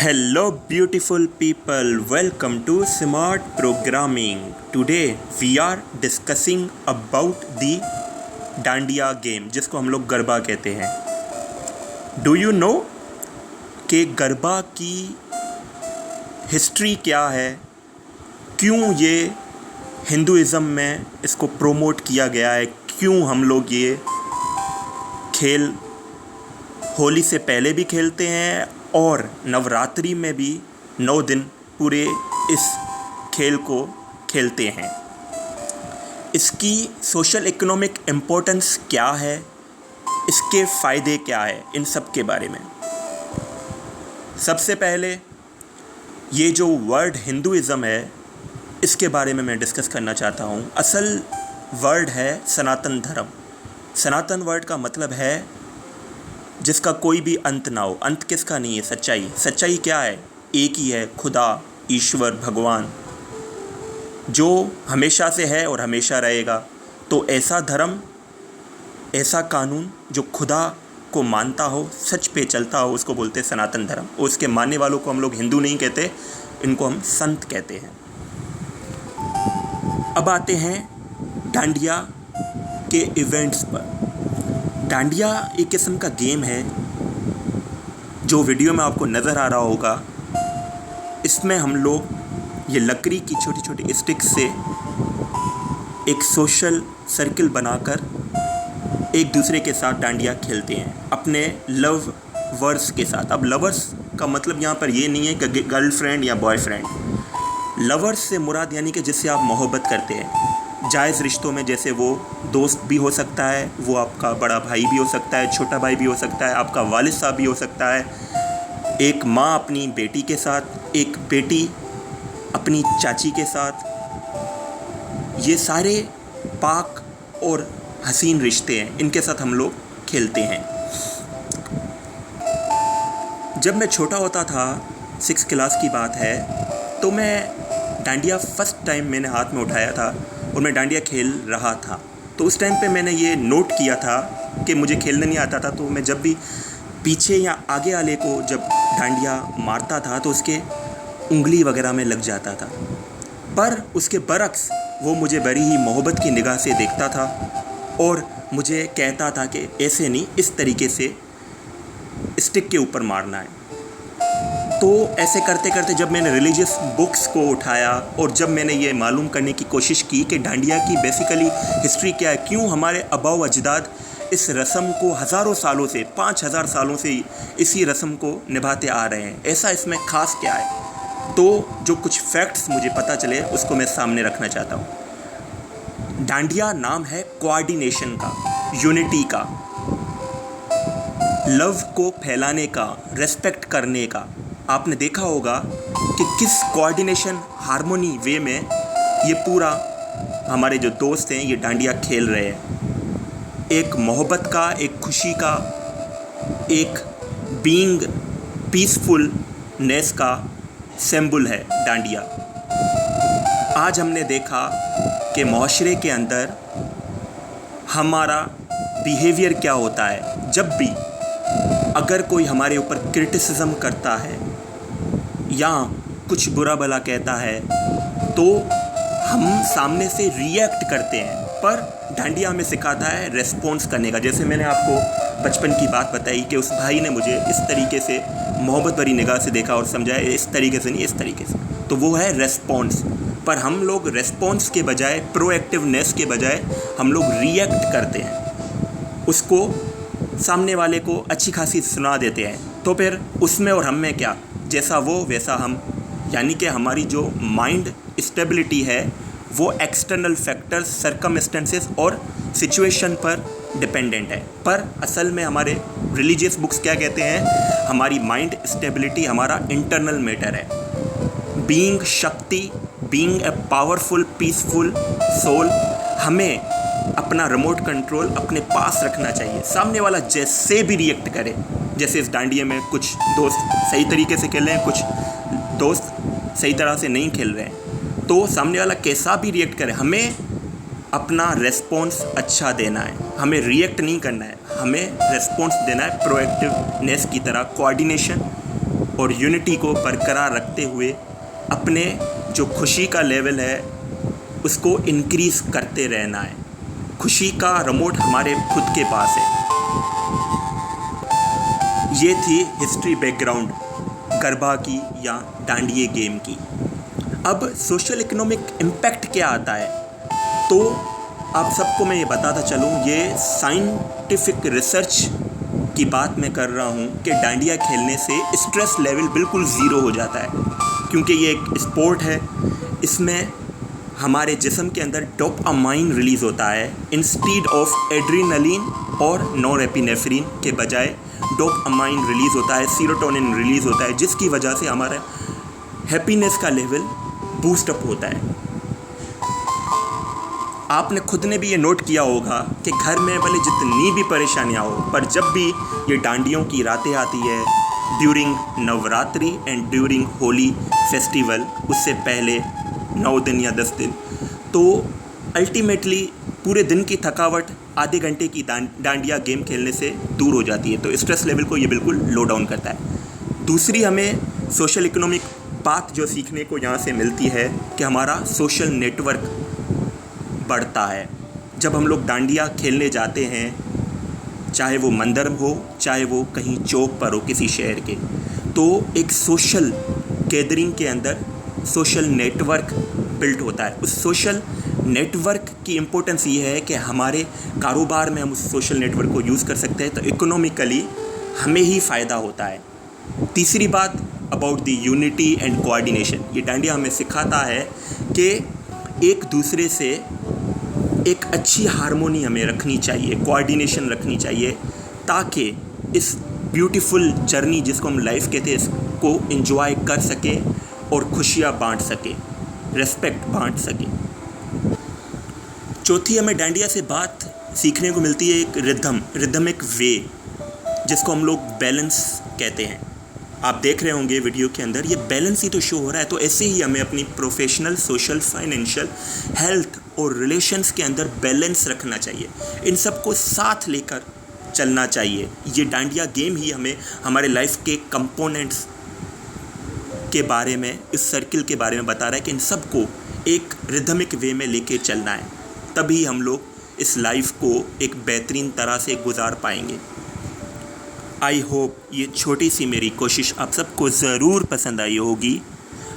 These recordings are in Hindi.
Hello, beautiful people. Welcome to Smart Programming. Today we are discussing about the dandiya game, जिसको हम लोग गरबा कहते हैं. डू यू नो कि गरबा की हिस्ट्री क्या है, क्यों ये हिंदुइज़्म में इसको प्रोमोट किया गया है, क्यों हम लोग ये खेल होली से पहले भी खेलते हैं और नवरात्रि में भी 9 दिन पूरे इस खेल को खेलते हैं. इसकी सोशल इकोनॉमिक इम्पोर्टेंस क्या है, इसके फ़ायदे क्या है, इन सब के बारे में. सबसे पहले ये जो वर्ड हिंदुइज़्म है, इसके बारे में मैं डिस्कस करना चाहता हूँ. असल वर्ड है सनातन धर्म. सनातन वर्ड का मतलब है जिसका कोई भी अंत ना हो. अंत किसका नहीं है? सच्चाई. सच्चाई क्या है? एक ही है, खुदा, ईश्वर, भगवान, जो हमेशा से है और हमेशा रहेगा. तो ऐसा धर्म, ऐसा कानून जो खुदा को मानता हो, सच पे चलता हो, उसको बोलते हैं सनातन धर्म. और उसके मानने वालों को हम लोग हिंदू नहीं कहते, इनको हम संत कहते हैं. अब आते हैं डांडिया के इवेंट्स पर. डांडिया एक किस्म का गेम है जो वीडियो में आपको नज़र आ रहा होगा. इसमें हम लोग ये लकड़ी की छोटी छोटी स्टिक से एक सोशल सर्किल बनाकर एक दूसरे के साथ डांडिया खेलते हैं, अपने लव वर्स के साथ. अब लवर्स का मतलब यहाँ पर ये नहीं है कि गर्लफ्रेंड या बॉयफ्रेंड. लवर्स से मुराद यानी कि जिससे आप मोहब्बत करते हैं. जायज़ रिश्तों में जैसे वो दोस्त भी हो सकता है, वो आपका बड़ा भाई भी हो सकता है, छोटा भाई भी हो सकता है, आपका वालिद साहब भी हो सकता है, एक माँ अपनी बेटी के साथ, एक बेटी अपनी चाची के साथ. ये सारे पाक और हसीन रिश्ते हैं, इनके साथ हम लोग खेलते हैं. जब मैं छोटा होता था, 6th क्लास की बात है, तो मैं डांडिया फर्स्ट टाइम मैंने हाथ में उठाया था और मैं डांडिया खेल रहा था. तो उस टाइम पे मैंने ये नोट किया था कि मुझे खेलने नहीं आता था. तो मैं जब भी पीछे या आगे वाले को जब डांडिया मारता था तो उसके उंगली वगैरह में लग जाता था. पर उसके बरक्स वो मुझे बड़ी ही मोहब्बत की निगाह से देखता था और मुझे कहता था कि ऐसे नहीं, इस तरीके से स्टिक के ऊपर मारना है. तो ऐसे करते करते जब मैंने रिलीजियस बुक्स को उठाया और जब मैंने ये मालूम करने की कोशिश की कि डांडिया की बेसिकली हिस्ट्री क्या है, क्यों हमारे आबाओ अजदाद इस रस्म को हज़ारों सालों से, 5000 सालों से इसी रस्म को निभाते आ रहे हैं, ऐसा इसमें ख़ास क्या है, तो जो कुछ फैक्ट्स मुझे पता चले उसको मैं सामने रखना चाहता हूँ. डांडिया नाम है कोऑर्डिनेशन का, यूनिटी का, लव को फैलाने का, रेस्पेक्ट करने का. आपने देखा होगा कि किस कोऑर्डिनेशन, हार्मोनी वे में ये पूरा हमारे जो दोस्त हैं ये डांडिया खेल रहे हैं. एक मोहब्बत का, एक खुशी का, एक बीइंग पीसफुलनेस का सिंबल है डांडिया. आज हमने देखा कि माशरे के अंदर हमारा बिहेवियर क्या होता है. जब भी अगर कोई हमारे ऊपर क्रिटिसिज्म करता है या कुछ बुरा भला कहता है तो हम सामने से रिएक्ट करते हैं. पर डांडिया हमें सिखाता है रेस्पॉन्स करने का. जैसे मैंने आपको बचपन की बात बताई कि उस भाई ने मुझे इस तरीके से मोहब्बत भरी निगाह से देखा और समझाया, इस तरीके से नहीं, इस तरीके से. तो वो है रेस्पॉन्स. पर हम लोग रेस्पॉन्स के बजाय, प्रोएक्टिवनेस के बजाय हम लोग रिएक्ट करते हैं, उसको सामने वाले को अच्छी खासी सुना देते हैं. तो फिर उसमें और हम में क्या, जैसा वो वैसा हम, यानी कि हमारी जो माइंड स्टेबिलिटी है वो एक्सटर्नल फैक्टर्स, सर्कमस्टेंसेस और सिचुएशन पर डिपेंडेंट है. पर असल में हमारे रिलीजियस बुक्स क्या कहते हैं, हमारी माइंड स्टेबिलिटी हमारा इंटरनल मैटर है. Being shakti, being a powerful peaceful soul, हमें अपना रिमोट कंट्रोल अपने पास रखना चाहिए. सामने वाला जैसे भी रिएक्ट करे, जैसे इस डांडिया में कुछ दोस्त सही तरीके से खेल रहे हैं, कुछ दोस्त सही तरह से नहीं खेल रहे हैं, तो सामने वाला कैसा भी रिएक्ट करे, हमें अपना रेस्पॉन्स अच्छा देना है. हमें रिएक्ट नहीं करना है, हमें रेस्पॉन्स देना है प्रोएक्टिवनेस की तरह, कोऑर्डिनेशन और यूनिटी को बरकरार रखते हुए अपने जो खुशी का लेवल है उसको इंक्रीज़ करते रहना है। खुशी का रिमोट हमारे खुद के पास है। ये थी हिस्ट्री बैकग्राउंड गरबा की या डांडिये गेम की। अब सोशल इकोनॉमिक इम्पैक्ट क्या आता है, तो आप सबको मैं ये बताता चलूँ, ये साइंटिफिक रिसर्च की बात मैं कर रहा हूँ कि डांडिया खेलने से स्ट्रेस लेवल बिल्कुल ज़ीरो हो जाता है, क्योंकि ये एक स्पोर्ट है। इसमें हमारे जिस्म के अंदर डोपामाइन रिलीज़ होता है इंस्टीड ऑफ एड्रीनलिन और नॉरएपिनेफ्रिन के बजाय डोपामाइन रिलीज़ होता है, सीरोटोनिन रिलीज़ होता है, जिसकी वजह से हमारा हैप्पीनेस का लेवल बूस्ट अप होता है। आपने खुद ने भी ये नोट किया होगा कि घर में भले जितनी भी परेशानियाँ हो, पर जब भी ये डांडियों की रातें आती है during Navratri and during Holi festival, उससे पहले 9 दिन या 10 दिन, तो अल्टीमेटली पूरे दिन की थकावट आधे घंटे की डांडिया गेम खेलने से दूर हो जाती है। तो स्ट्रेस लेवल को ये बिल्कुल लो डाउन करता है। दूसरी हमें सोशल इकोनॉमिक बात जो सीखने को यहाँ से मिलती है कि हमारा सोशल नेटवर्क बढ़ता है। जब हम लोग डांडिया खेलने जाते हैं, चाहे वो मंदिर हो, चाहे वो कहीं चौक पर हो किसी शहर के, तो एक सोशल गैदरिंग के अंदर सोशल नेटवर्क बिल्ड होता है। उस सोशल नेटवर्क की इम्पोर्टेंस ये है कि हमारे कारोबार में हम उस सोशल नेटवर्क को यूज़ कर सकते हैं, तो इकोनॉमिकली हमें ही फ़ायदा होता है। तीसरी बात about the unity and coordination, ये डांडिया हमें सिखाता है कि एक दूसरे से एक अच्छी हारमोनी हमें रखनी चाहिए, कोऑर्डिनेशन रखनी चाहिए, ताकि इस ब्यूटीफुल जर्नी जिसको हम लाइफ कहते हैं इसको एंजॉय कर सके और खुशियाँ बांट सके, रेस्पेक्ट बांट सके। चौथी हमें डांडिया से बात सीखने को मिलती है एक रिदमिक वे, जिसको हम लोग बैलेंस कहते हैं। आप देख रहे होंगे वीडियो के अंदर ये बैलेंस ही तो शो हो रहा है। तो ऐसे ही हमें अपनी प्रोफेशनल, सोशल, फाइनेंशियल, हेल्थ और रिलेशंस के अंदर बैलेंस रखना चाहिए। इन सबको साथ लेकर चलना चाहिए। ये डांडिया गेम ही हमें हमारे लाइफ के कंपोनेंट्स के बारे में, इस सर्किल के बारे में बता रहा है कि इन सबको एक रिदमिक वे में लेके चलना है, तभी हम लोग इस लाइफ को एक बेहतरीन तरह से गुजार पाएंगे। आई होप ये छोटी सी मेरी कोशिश आप सबको ज़रूर पसंद आई होगी।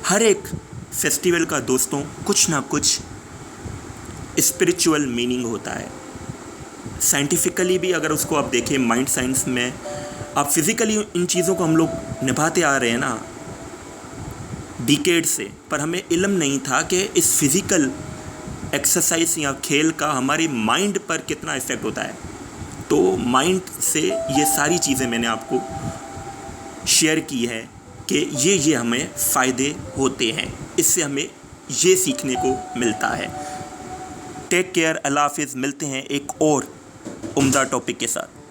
हर एक फेस्टिवल का दोस्तों कुछ ना कुछ स्पिरिचुअल मीनिंग होता है। साइंटिफिकली भी अगर उसको आप देखें, माइंड साइंस में, आप फिज़िकली इन चीज़ों को हम लोग निभाते आ रहे हैं ना डिकेड से, पर हमें इल्म नहीं था कि इस फिज़िकल एक्सरसाइज या खेल का हमारे माइंड पर कितना इफ़ेक्ट होता है। तो माइंड से ये सारी चीज़ें मैंने आपको शेयर की है कि ये हमें फ़ायदे होते हैं, इससे हमें ये सीखने को मिलता है। टेक केयर, अल्लाह हाफिज़। मिलते हैं एक और उम्दा टॉपिक के साथ।